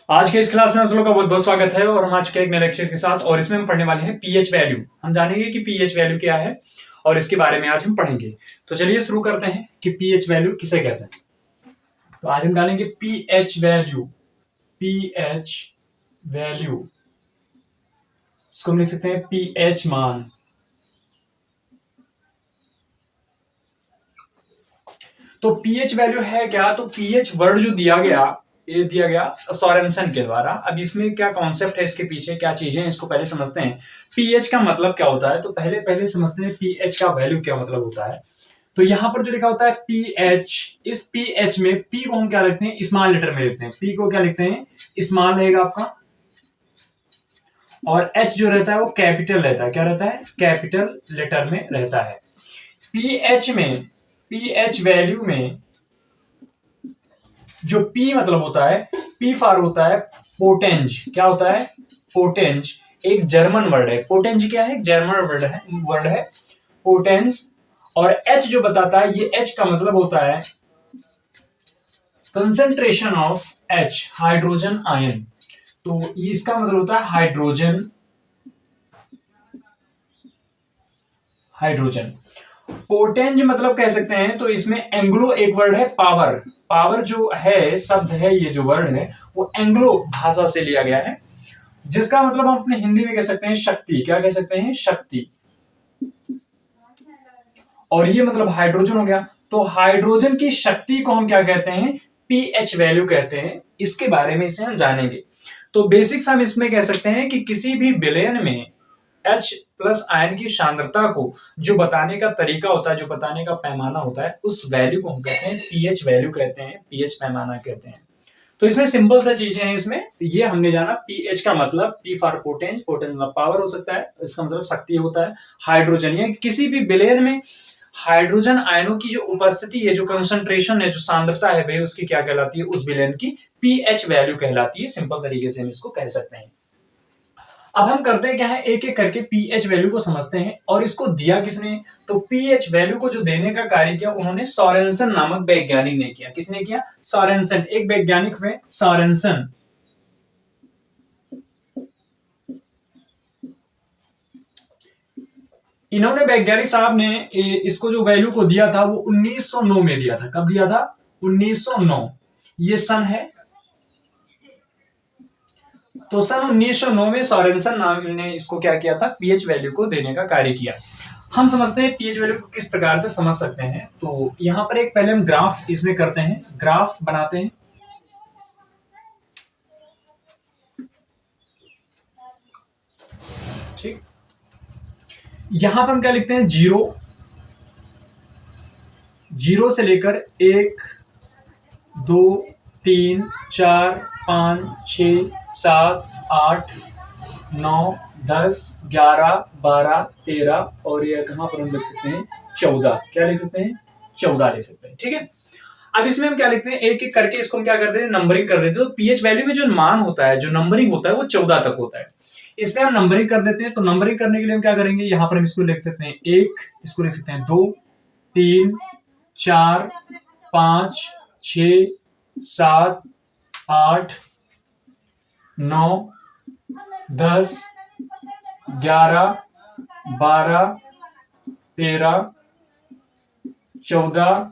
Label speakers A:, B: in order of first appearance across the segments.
A: आज के इस क्लास में आप लोगों का बहुत बहुत स्वागत है और हम आज के एक नए लेक्चर के साथ और इसमें हम पढ़ने वाले हैं पीएच वैल्यू। हम जानेंगे कि पीएच वैल्यू क्या है और इसके बारे में आज हम पढ़ेंगे। तो चलिए शुरू करते हैं कि पीएच वैल्यू किसे कहते हैं। तो आज हम डालेंगे पीएच वैल्यू। पीएच वैल्यू इसको हम लिख सकते हैं पीएच मान। तो पीएच वैल्यू है क्या? तो पीएच वर्ड जो दिया गया, ये दिया गया सोरेनसन के द्वारा। अब इसमें क्या कॉन्सेप्ट है, इसके पीछे क्या चीजें हैं, इसको पहले समझते हैं। पीएच का मतलब क्या होता है, तो पहले समझते हैं पीएच का वैल्यू क्या मतलब होता है। तो यहां पर जो लिखा होता है पीएच, इस पीएच में पी को हम क्या लिखते हैं, स्मॉल लेटर में लिखते हैं। पी को क्या लिखते हैं, स्मॉल रहेगा आपका, और एच जो रहता है वो कैपिटल रहता है। क्या रहता है? कैपिटल लेटर में रहता है। पीएच में, पीएच वैल्यू में जो P मतलब होता है, P फॉर होता है पोटेंज। क्या होता है? पोटेंज एक जर्मन वर्ड है। पोटेंज क्या है? जर्मन वर्ड है पोटेंज। और H जो बताता है, ये H का मतलब होता है concentration of H, hydrogen ion. तो इसका मतलब होता है हाइड्रोजन, हाइड्रोजन। पोटेंज मतलब कह सकते हैं, तो इसमें एंग्लो एक वर्ड है पावर। पावर जो है शब्द है, ये जो वर्ड है वो एंग्लो भाषा से लिया गया है, जिसका मतलब हम अपने हिंदी में कह सकते हैं शक्ति। क्या कह सकते हैं? शक्ति। और ये मतलब हाइड्रोजन हो गया। तो हाइड्रोजन की शक्ति को हम क्या कहते हैं? पीएच वैल्यू कहते हैं। इसके बारे में इसे हम जानेंगे। तो बेसिक्स हम इसमें कह सकते हैं कि किसी भी विलयन में H प्लस आयन की सांद्रता को जो बताने का तरीका होता है, जो बताने का पैमाना होता है, उस वैल्यू को हम कहते हैं पीएच वैल्यू कहते हैं, पीएच पैमाना कहते हैं। तो इसमें सिंपल सा चीजें हैं। इसमें ये हमने जाना पीएच का मतलब पी फॉर पोटेंज, पोटेंज मतलब पावर हो सकता है, इसका मतलब शक्ति होता है। हाइड्रोजन, या किसी भी विलयन में हाइड्रोजन आयनों की जो उपस्थिति है, जो कंसंट्रेशन है, जो सांद्रता है, वह उसकी क्या कहलाती है? उस विलयन की पीएच वैल्यू कहलाती है। सिंपल तरीके से हम इसको कह सकते हैं। अब हम करते हैं क्या है, एक एक करके पीएच वैल्यू को समझते हैं। और इसको दिया किसने? तो पीएच वैल्यू को जो देने का कार्य किया, उन्होंने सोरेनसन नामक वैज्ञानिक ने किया। किसने किया? सोरेनसन, एक वैज्ञानिक हुए सोरेनसन। इन्होंने, वैज्ञानिक साहब ने इसको जो वैल्यू को दिया था वो 1909 में दिया था। कब दिया था? 1909। ये सन है। तो सन 1909 में सोरेनसन नाम ने इसको क्या किया था? पीएच वैल्यू को देने का कार्य किया। हम समझते हैं पीएच वैल्यू को किस प्रकार से समझ सकते हैं। तो यहां पर एक पहले हम ग्राफ इसमें करते हैं, ग्राफ बनाते हैं। ठीक, यहां पर हम क्या लिखते हैं? जीरो, जीरो से लेकर 1 2 3 4 5 6 7 8 9 10 11 12 13 और ये कहां पर हम लिख सकते हैं? 14। क्या लिख सकते हैं? 14 लिख सकते हैं। ठीक है। अब इसमें हम क्या लिखते हैं? एक एक करके इसको हम क्या करते हैं? नंबरिंग कर देते हैं। तो पीएच वैल्यू में जो मान होता है, जो नंबरिंग होता है, वो 14 तक होता है। इसमें हम नंबरिंग कर देते हैं। तो नंबरिंग करने के लिए हम क्या करेंगे? यहां पर हम इसको लिख सकते हैं 1, इसको लिख सकते हैं 2 3 4 5 6 7 8 9 10 11 12 13 14।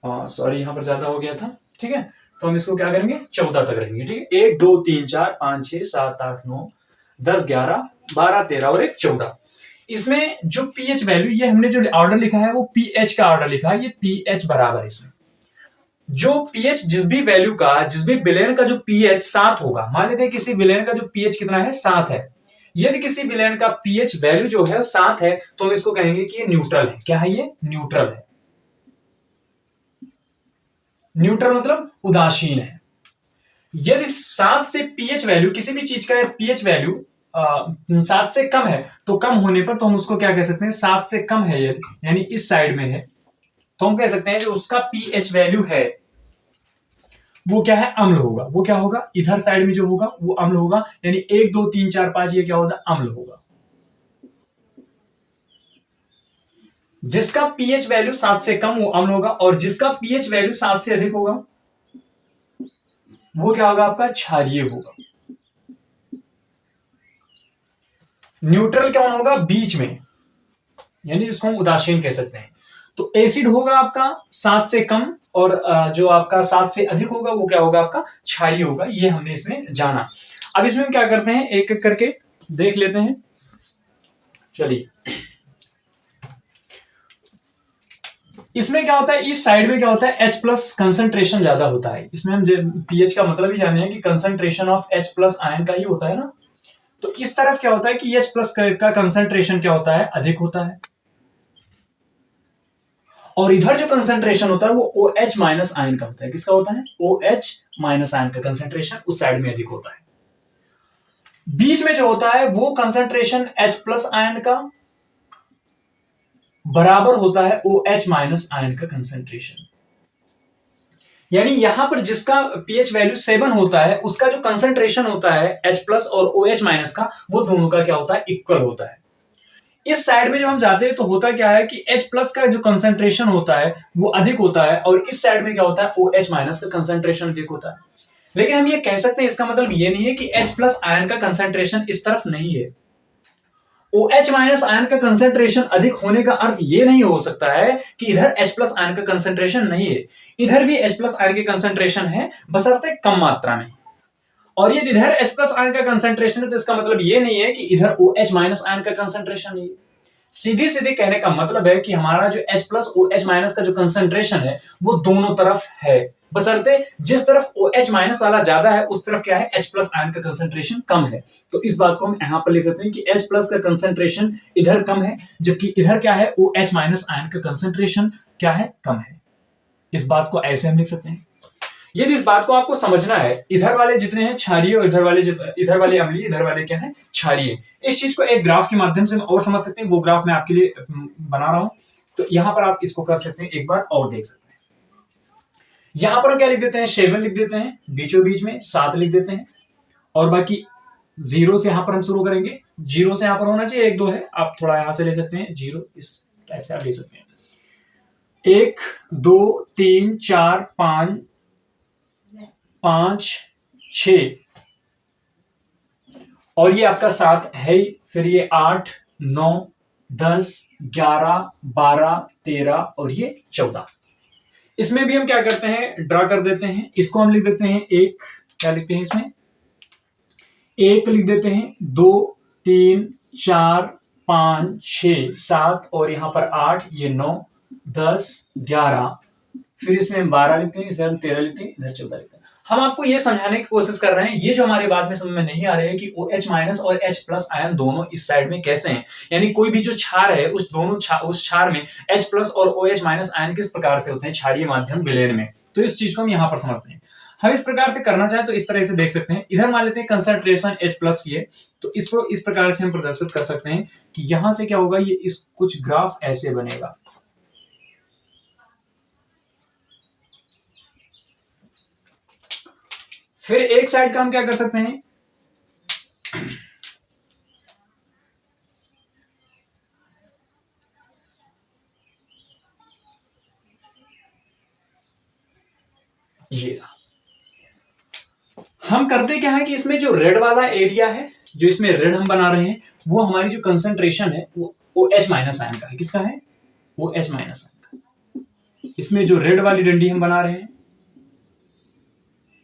A: सॉरी, यहां पर ज्यादा हो गया था। ठीक है, तो हम इसको क्या करेंगे? 14 तक रखेंगे। ठीक है, 1 2 3 4 5 6 7 8 9 10 11 12 13 और एक 14। इसमें जो पीएच वैल्यू, ये हमने जो ऑर्डर लिखा है वो पीएच का ऑर्डर लिखा है। ये पीएच बराबर, इसमें जो पीएच जिस भी वैल्यू का, जिस भी विलयन का जो पीएच 7 होगा, मान लेते हैं किसी विलयन का जो पीएच कितना है? 7 है। यदि किसी विलयन का पीएच वैल्यू जो है 7 है, तो हम इसको कहेंगे कि ये न्यूट्रल है। क्या है ये? न्यूट्रल है। न्यूट्रल मतलब उदासीन है। यदि 7 से पीएच वैल्यू, किसी भी चीज का पीएच वैल्यू 7 से कम है, तो कम होने पर तो हम उसको क्या कह सकते हैं? 7 से कम है यदि, यानी इस साइड में है, तो हम कह सकते हैं जो उसका पीएच वैल्यू है वो क्या है? अम्ल होगा। वो क्या होगा? इधर साइड में जो होगा वो अम्ल होगा। यानी 1 2 3 4 5 ये क्या होगा? अम्ल होगा। जिसका पीएच वैल्यू 7 से कम वो अम्ल होगा, और जिसका पीएच वैल्यू 7 से अधिक होगा वो क्या होगा आपका क्षारीय होगा। न्यूट्रल कौन होगा बीच में, यानी जिसको हम उदासीन कह सकते हैं। तो एसिड होगा आपका 7 से कम, और जो आपका 7 से अधिक होगा वो क्या होगा आपका क्षारीय होगा। ये हमने इसमें जाना। अब इसमें हम क्या करते हैं, एक एक करके देख लेते हैं। चलिए, इसमें क्या होता है, इस साइड में क्या होता है, H प्लस कंसंट्रेशन ज्यादा होता है। इसमें हम पीएच का मतलब ही जाने हैं कि concentration of H plus ion का ही होता है ना। तो इस तरफ क्या होता है कि H प्लस का कंसंट्रेशन क्या होता है, अधिक होता है। और इधर जो कंसंट्रेशन होता है वो OH माइनस आयन का होता है। किसका होता है, OH माइनस आयन का कंसंट्रेशन उस साइड में अधिक होता है। बीच में जो होता है वो कंसंट्रेशन H प्लस आयन का बराबर होता है OH माइनस आयन का कंसंट्रेशन। यानी यहां पर जिसका पीएच वैल्यू 7 होता है उसका जो कंसंट्रेशन होता है H प्लस और OH माइनस का, वो दोनों का क्या होता है, इक्वल होता है। इस साइड में जब हम जाते हैं तो होता क्या है कि H प्लस का जो कंसंट्रेशन होता है वो अधिक होता है, और इस साइड में क्या होता है, OH माइनस का कंसंट्रेशन अधिक होता है। लेकिन हम ये कह सकते हैं, इसका मतलब ये नहीं है कि H प्लस आयन का कंसंट्रेशन इस तरफ नहीं है। OH माइनस आयन का कंसंट्रेशन अधिक होने का अर्थ ये नहीं हो सकता है कि इधर H प्लस आयन का कंसंट्रेशन नहीं है। इधर भी H प्लस आयन के कंसंट्रेशन है, बशर्ते कम मात्रा में। और ये इधर H प्लस आयन का कंसंट्रेशन है तो इसका मतलब ये नहीं है कि इधर OH माइनस आयन का कंसंट्रेशन नहीं है। सीधे सीधे कहने का मतलब है कि हमारा जो H प्लस OH माइनस का जो कंसंट्रेशन है वो दोनों तरफ है, बशर्ते जिस तरफ OH माइनस वाला ज्यादा है उस तरफ क्या है, H प्लस आयन का कंसंट्रेशन कम है। तो इस बात को हम यहां पर लिख सकते हैं कि H प्लस का कंसंट्रेशन इधर कम है, जबकि इधर क्या है, OH माइनस आयन का कंसंट्रेशन क्या है, कम है। इस बात को ऐसे हम लिख सकते हैं। यदि इस बात को आपको समझना है, इधर वाले जितने हैं क्षारीय और इधर वाले अम्लीय, इधर वाले क्या है, क्षारीय। इस चीज को एक ग्राफ के माध्यम से और समझ सकते हैं। वो ग्राफ मैं आपके लिए बना रहा हूं, तो यहां पर आप इसको कर सकते हैं, एक बार और देख सकते हैं। यहां पर हम क्या लिख देते हैं, 7 लिख देते हैं, बीचों बीच में 7 लिख देते हैं, और बाकी 0 से यहां पर हम शुरू करेंगे। 0 से यहां पर होना चाहिए 1 2 है, आप थोड़ा यहां से ले सकते हैं, 0 इस टाइप से आप ले सकते हैं। 1 2 3 4 5 6, और ये आपका 7 है ही। फिर ये 8 9 10 11 12 13 और ये 14। इसमें भी हम क्या करते हैं, ड्रा कर देते हैं। इसको हम लिख देते हैं 1, क्या लिखते हैं इसमें, 1 लिख देते हैं, 2 3 4 5 6 7, और यहां पर 8, ये 9 10 11, फिर इसमें हम 12 लिखते हैं, इधर हम 13 लिखते हैं, इधर 14 लिखते हैं। हम आपको ये समझाने की कोशिश कर रहे हैं, ये जो हमारे बाद में समझ में नहीं आ रहे हैं कि OH माइनस और H प्लस आयन दोनों इस साइड में कैसे हैं। यानी कोई भी जो क्षार है उस क्षार में H प्लस और OH माइनस आयन किस प्रकार से होते हैं क्षारीय माध्यम विलयन में। तो इस चीज को हम यहां पर समझते हैं। हम इस प्रकार से करना चाहें तो इस तरह से देख सकते हैं। इधर मान लेते हैं कंसंट्रेशन H प्लस की है, तो इसको इस प्रकार से हम प्रदर्शित कर सकते हैं कि यहां से क्या होगा, ये इस कुछ ग्राफ ऐसे बनेगा। फिर एक साइड का हम क्या कर सकते हैं, ये हम करते क्या है कि इसमें जो रेड वाला एरिया है, जो इसमें रेड हम बना रहे हैं, वो हमारी जो कंसंट्रेशन है वो OH माइनस आयन का है। किसका है, OH माइनस आयन का। इसमें जो रेड वाली डंडी हम बना रहे हैं,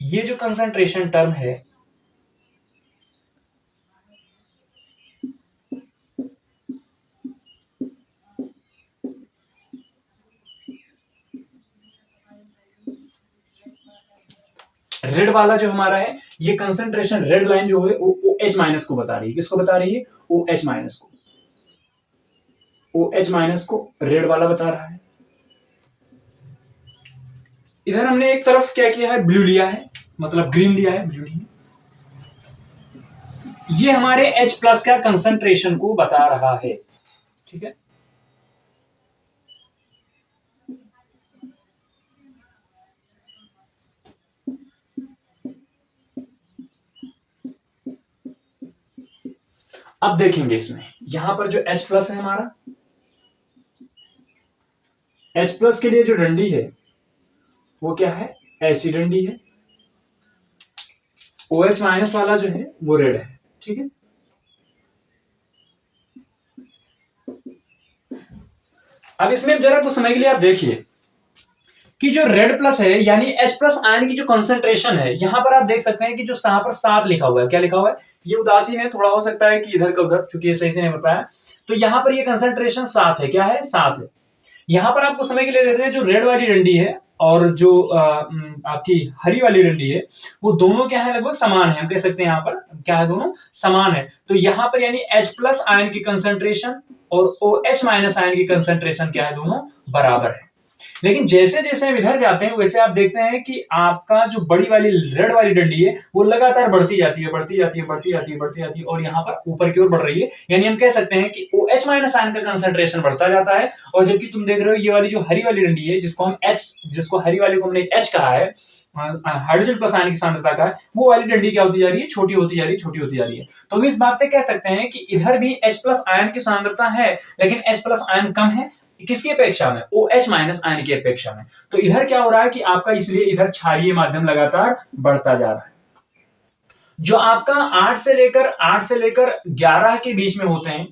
A: ये जो कंसंट्रेशन टर्म है, रेड वाला जो हमारा है, ये कंसंट्रेशन रेड लाइन जो है वो OH माइनस को बता रही है। किसको बता रही है, OH माइनस को। OH माइनस को रेड वाला बता रहा है। इधर हमने एक तरफ क्या किया है, ब्लू लिया है, मतलब ग्रीन लिया है, ब्लू नहीं। ये हमारे H प्लस का कंसंट्रेशन को बता रहा है, ठीक है। अब देखेंगे इसमें, यहां पर जो H प्लस है हमारा, H प्लस के लिए जो डंडी है वो क्या है, ऐसी डंडी है। OH माइनस वाला जो है वो रेड है, ठीक है। अब इसमें जरा कुछ समय के लिए आप देखिए कि जो रेड प्लस है यानी H प्लस आयन की जो कंसंट्रेशन है, यहां पर आप देख सकते हैं कि जो यहां पर 7 लिखा हुआ है, क्या लिखा हुआ है, ये उदासीन है, थोड़ा हो सकता है कि इधर का उधर, चूंकि सही से नहीं बन पाया, तो यहां पर ये कंसंट्रेशन 7 है, क्या है, 7 है। यहां पर आपको समय के लिए देख रहे हैं जो रेड वाली डंडी है और जो आपकी हरी वाली डंडी है, वो दोनों क्या है, लगभग समान है, हम कह सकते हैं यहां पर क्या है, दोनों समान है। तो यहां पर यानी H प्लस आयन की कंसंट्रेशन और OH माइनस आयन की कंसंट्रेशन क्या है, दोनों बराबर है। लेकिन जैसे जैसे हम इधर जाते हैं वैसे आप देखते हैं कि आपका जो बड़ी वाली रेड वाली डंडी है वो लगातार बढ़ती जाती है, बढ़ती जाती है, बढ़ती जाती है, बढ़ती जाती है, और यहाँ पर ऊपर की ओर बढ़ रही है। यानी हम कह सकते हैं कि OH माइनस आयन का कंसंट्रेशन बढ़ता जाता है, और जबकि तुम देख रहे हो ये वाली जो हरी वाली डंडी है, जिसको हम H, जिसको हरी वाली को हमने H कहा है, हाइड्रोजन प्लस आयन की सांद्रता का है, वो वाली डंडी क्या होती जा रही है, छोटी होती जा रही है, छोटी होती जा रही है। तो हम इस बात से कह सकते हैं कि इधर भी H प्लस आयन की सांद्रता है, लेकिन H प्लस आयन कम है, किसकी अपेक्षा में, OH माइनस आयन की अपेक्षा में। तो इधर क्या हो रहा है कि आपका, इसलिए इधर क्षारीय माध्यम लगातार बढ़ता जा रहा है। जो आपका 8 से लेकर 11 के बीच में होते हैं,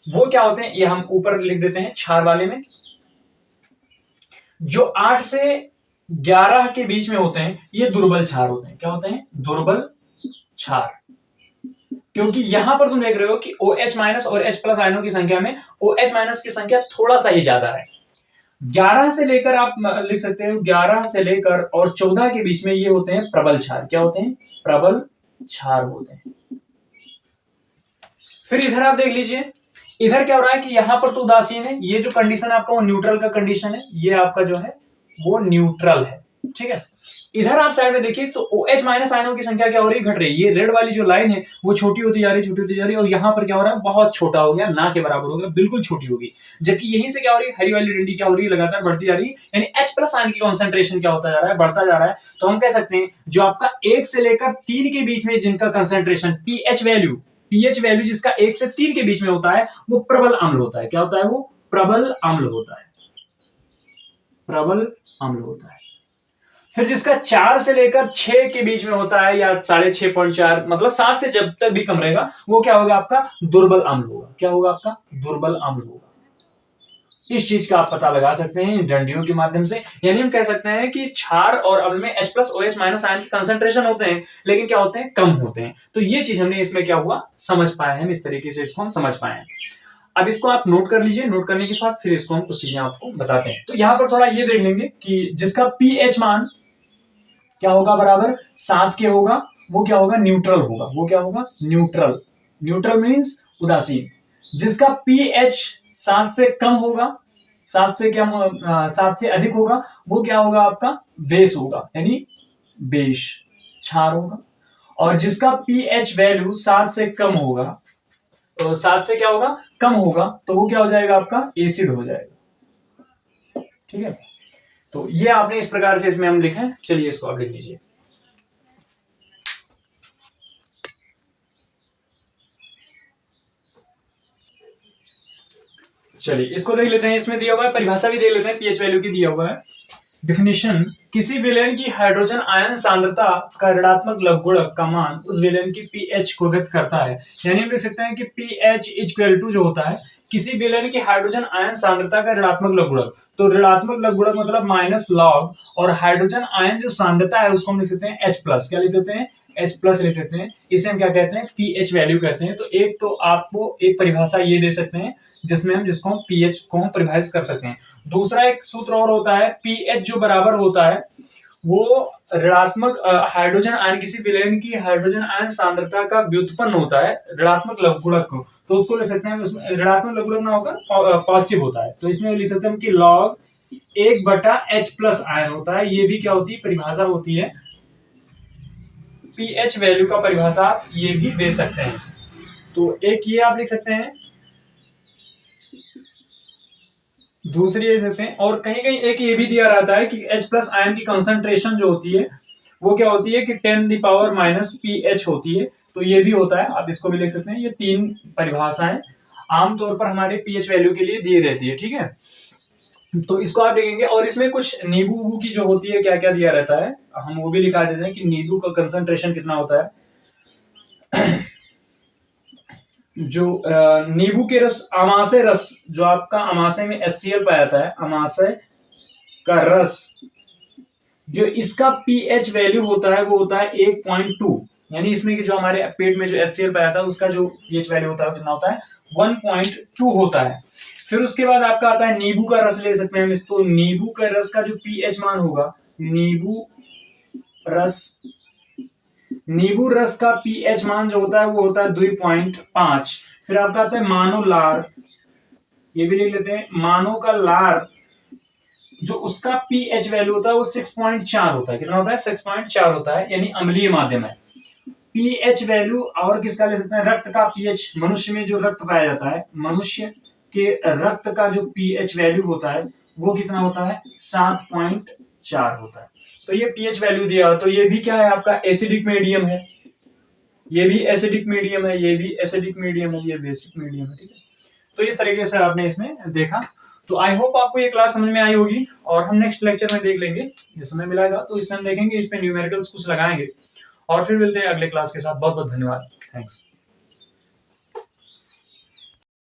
A: वो क्या होते हैं, ये हम ऊपर लिख देते हैं क्षार वाले में। जो 8 से 11 के बीच में होते हैं ये दुर्बल क्षार होते हैं, क्या होते हैं, दुर्बल क्षार। क्योंकि यहां पर तुम देख रहे हो कि OH माइनस और H प्लस आयनों की संख्या में OH माइनस की संख्या थोड़ा सा ही ज्यादा है। 11 से लेकर आप लिख सकते हो 11 से लेकर और 14 के बीच में ये होते हैं प्रबल क्षार, क्या होते हैं, प्रबल क्षार होते हैं। फिर इधर आप देख लीजिए, इधर क्या हो रहा है कि यहां पर तो उदासीन है, ये जो कंडीशन आपका वो न्यूट्रल का कंडीशन है, ये आपका जो है वो न्यूट्रल है, ठीक है। इधर आप साइड में देखिए तो OH माइनस आयनों की संख्या क्या हो रही है, घट रही है। ये रेड वाली जो लाइन है वो छोटी होती जा रही है, छोटी होती जा रही है, और यहां पर क्या हो रहा है, बहुत छोटा हो गया, ना के बराबर हो गया, बिल्कुल छोटी होगी। जबकि यहीं से क्या हो रही है, हरी वाली डंडी क्या हो रही है, लगातार बढ़ती जा रही है, यानी H प्लस आयन की कॉन्सेंट्रेशन क्या होता जा रहा है, बढ़ता जा रहा है। तो हम कह सकते हैं जो आपका 1 से लेकर 3 के बीच में जिनका कंसेंट्रेशन pH वैल्यू जिसका 1 से 3 के बीच में होता है वो प्रबल अम्ल होता है, क्या होता है, वो प्रबल अम्ल होता है, प्रबल अम्ल होता है। फिर जिसका 4 से लेकर 6 के बीच में होता है, या 6.4, मतलब 7 से जब तक भी कम रहेगा, वो क्या होगा, आपका दुर्बल अम्ल होगा, क्या होगा, आपका दुर्बल अम्ल होगा। इस चीज का आप पता लगा सकते हैं डंडियों के माध्यम से। यानी हम कह सकते हैं कि क्षार और अम्ल में H plus OH minus ion के कंसंट्रेशन होते हैं, लेकिन क्या होते हैं, कम होते हैं। तो ये चीज हमने इसमें क्या हुआ, समझ पाए हैं, इस तरीके से इसको हम समझ पाए हैं। अब इसको आप नोट कर लीजिए, नोट करने के बाद फिर इसको हम कुछ चीजें आपको बताते हैं। तो यहाँ पर थोड़ा ये देख लेंगे कि जिसका pH मान क्या होगा, बराबर 7 के होगा, वो क्या होगा, न्यूट्रल होगा, वो क्या होगा, न्यूट्रल। न्यूट्रल मींस उदासीन। जिसका pH 7 से कम होगा, 7 से क्या, 7 से अधिक होगा, वो क्या होगा, आपका बेस होगा, यानी बेश, क्षार होगा। और जिसका pH वैल्यू 7 से कम होगा, तो 7 से क्या होगा, कम होगा, तो वो क्या हो जाएगा, आपका एसिड हो जाएगा, ठीक है। तो ये आपने इस प्रकार से इसमें हम लिखे, चलिए इसको आप लिख लीजिए। चलिए इसको देख लेते हैं, इसमें दिया हुआ है, परिभाषा भी देख लेते हैं, pH वैल्यू की दिया हुआ है। डिफिनेशन, किसी विलयन की हाइड्रोजन आयन सांद्रता का ऋणात्मक लघुगुणक का मान उस विलयन की pH को व्यक्त करता है। यानी हम लिख सकते हैं कि pH इक्वल टू जो होता है किसी विलयन की हाइड्रोजन आयन सांद्रता का ऋणात्मक लघुगुणक। तो ऋणात्मक लघुगुणक मतलब माइनस लॉग, और हाइड्रोजन आयन जो सांद्रता है उसको हम लिख सकते हैं H प्लस, क्या लिख सकते हैं, H प्लस लिख सकते हैं। इसे हम क्या कहते हैं, pH वैल्यू कहते हैं। तो एक तो आपको एक परिभाषा ये दे सकते हैं जिसमें हम जिसको हम pH को हम परिभाषित कर सकते हैं। दूसरा एक सूत्र और होता है, pH जो बराबर होता है वो ऋणात्मक हाइड्रोजन आयन, किसी विलयन की हाइड्रोजन आयन सांद्रता का व्युत्पन्न होता है ऋणात्मक लघुगुणक को, तो उसको लिख सकते हैं, उसमें ऋणात्मक लघुगुणक ना होकर पॉजिटिव होता है, तो इसमें लिख सकते हैं कि लॉग 1/H प्लस आयन होता है। ये भी क्या होती है, परिभाषा होती है, pH वैल्यू का परिभाषा आप ये भी दे सकते हैं। तो एक ये आप लिख सकते हैं, दूसरी ये सकते हैं, और कहीं कहीं एक ये भी दिया रहता है कि H प्लस आयन की कंसंट्रेशन जो होती है वो क्या होती है कि 10⁻⁻ pH होती है। तो ये भी होता है, आप इसको भी लिख सकते हैं। ये 3 परिभाषाएं आमतौर पर हमारे pH वैल्यू के लिए दी रहती है, ठीक है। तो इसको आप देखेंगे, और इसमें कुछ नींबू वूबू की जो होती है क्या क्या दिया रहता है, हम वो भी लिखा देते हैं कि नींबू का कंसंट्रेशन कितना होता है। जो नींबू के रस, अमाशय रस, जो आपका अमाशय में HCl पाया जाता है, अमाशय का रस, जो इसका पीएच वैल्यू होता है वो होता है 1.2, यानी इसमें कि जो हमारे पेट में जो HCl पाया था उसका जो पीएच वैल्यू होता है कितना होता है 1.2 होता है। फिर उसके बाद आपका आता है नींबू का रस, ले सकते हैं हम इसको। नींबू का रस का जो पीएच मान होगा, नींबू रस का पीएच मान जो होता है वो होता है 2.5। फिर आपका आता है मानो लार, ये भी लिख लेते हैं, मानो का लार, जो उसका पीएच वैल्यू होता है वो 6.4 होता है। कितना होता है 6.4 होता है, यानी अम्लीय माध्यम है। पीएच वैल्यू और किसका ले सकते हैं, रक्त का पीएच, मनुष्य में जो रक्त पाया जाता है, मनुष्य के रक्त का जो पीएच वैल्यू होता है वो कितना होता है 7.4 होता है। तो ये पीएच वैल्यू दिया, तो ये भी क्या है आपका एसिडिक मीडियम है, ये भी एसिडिक मीडियम है, ये भी एसिडिक मीडियम है, ये बेसिक मीडियम है, ठीक है। तो इस तरीके से आपने इसमें देखा। तो आई होप आपको ये क्लास समझ में आई होगी, और हम नेक्स्ट लेक्चर में देख लेंगे, ये समय मिलेगा तो इसमें हम देखेंगे, इसमें न्यूमेरिकल्स कुछ लगाएंगे, और फिर मिलते हैं अगले क्लास के साथ। बहुत बहुत धन्यवाद, थैंक्स।